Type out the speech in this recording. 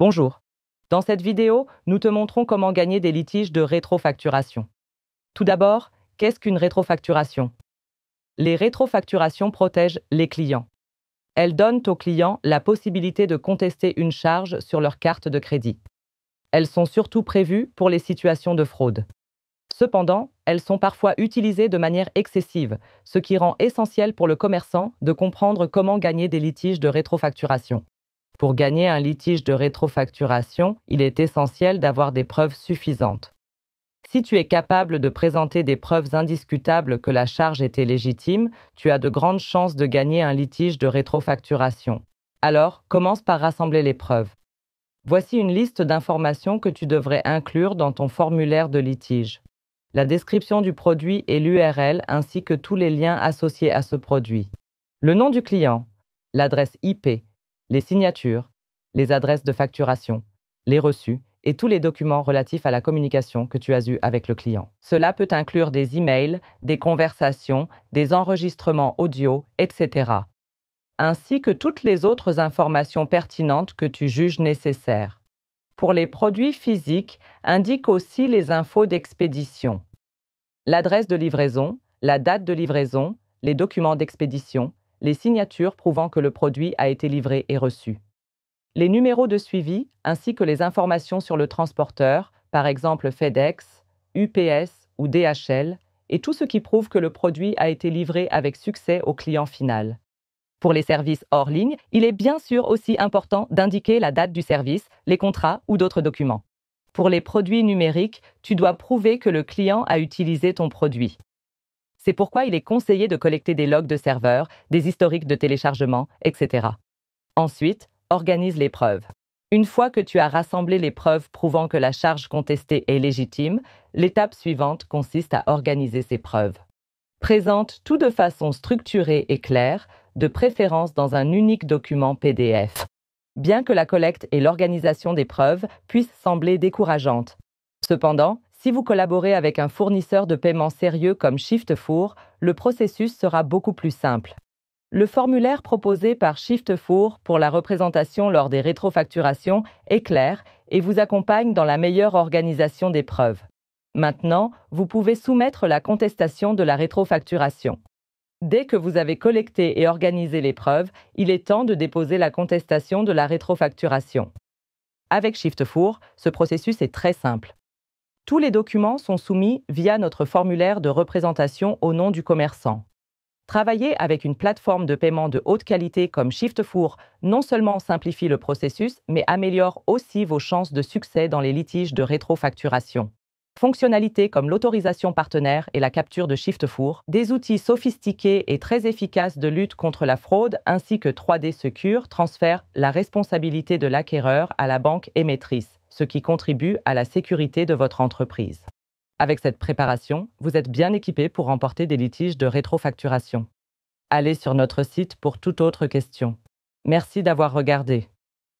Bonjour. Dans cette vidéo, nous te montrons comment gagner des litiges de rétrofacturation. Tout d'abord, qu'est-ce qu'une rétrofacturation? Les rétrofacturations protègent les clients. Elles donnent aux clients la possibilité de contester une charge sur leur carte de crédit. Elles sont surtout prévues pour les situations de fraude. Cependant, elles sont parfois utilisées de manière excessive, ce qui rend essentiel pour le commerçant de comprendre comment gagner des litiges de rétrofacturation. Pour gagner un litige de rétrofacturation, il est essentiel d'avoir des preuves suffisantes. Si tu es capable de présenter des preuves indiscutables que la charge était légitime, tu as de grandes chances de gagner un litige de rétrofacturation. Alors, commence par rassembler les preuves. Voici une liste d'informations que tu devrais inclure dans ton formulaire de litige. La description du produit et l'URL ainsi que tous les liens associés à ce produit. Le nom du client, l'adresse IP, les signatures, les adresses de facturation, les reçus et tous les documents relatifs à la communication que tu as eue avec le client. Cela peut inclure des emails, des conversations, des enregistrements audio, etc. Ainsi que toutes les autres informations pertinentes que tu juges nécessaires. Pour les produits physiques, indique aussi les infos d'expédition. L'adresse de livraison, la date de livraison, les documents d'expédition, les signatures prouvant que le produit a été livré et reçu. Les numéros de suivi ainsi que les informations sur le transporteur, par exemple FedEx, UPS ou DHL, et tout ce qui prouve que le produit a été livré avec succès au client final. Pour les services hors ligne, il est bien sûr aussi important d'indiquer la date du service, les contrats ou d'autres documents. Pour les produits numériques, tu dois prouver que le client a utilisé ton produit. C'est pourquoi il est conseillé de collecter des logs de serveurs, des historiques de téléchargement, etc. Ensuite, organise les preuves. Une fois que tu as rassemblé les preuves prouvant que la charge contestée est légitime, l'étape suivante consiste à organiser ces preuves. Présente tout de façon structurée et claire, de préférence dans un unique document PDF. Bien que la collecte et l'organisation des preuves puissent sembler décourageantes. Cependant, si vous collaborez avec un fournisseur de paiement sérieux comme ShiftFour, le processus sera beaucoup plus simple. Le formulaire proposé par ShiftFour pour la représentation lors des rétrofacturations est clair et vous accompagne dans la meilleure organisation des preuves. Maintenant, vous pouvez soumettre la contestation de la rétrofacturation. Dès que vous avez collecté et organisé les preuves, il est temps de déposer la contestation de la rétrofacturation. Avec ShiftFour, ce processus est très simple. Tous les documents sont soumis via notre formulaire de représentation au nom du commerçant. Travailler avec une plateforme de paiement de haute qualité comme ShiftFour non seulement simplifie le processus, mais améliore aussi vos chances de succès dans les litiges de rétrofacturation. Fonctionnalités comme l'autorisation partenaire et la capture de ShiftFour, des outils sophistiqués et très efficaces de lutte contre la fraude ainsi que 3D Secure transfèrent la responsabilité de l'acquéreur à la banque émettrice, ce qui contribue à la sécurité de votre entreprise. Avec cette préparation, vous êtes bien équipé pour remporter des litiges de rétrofacturation. Allez sur notre site pour toute autre question. Merci d'avoir regardé.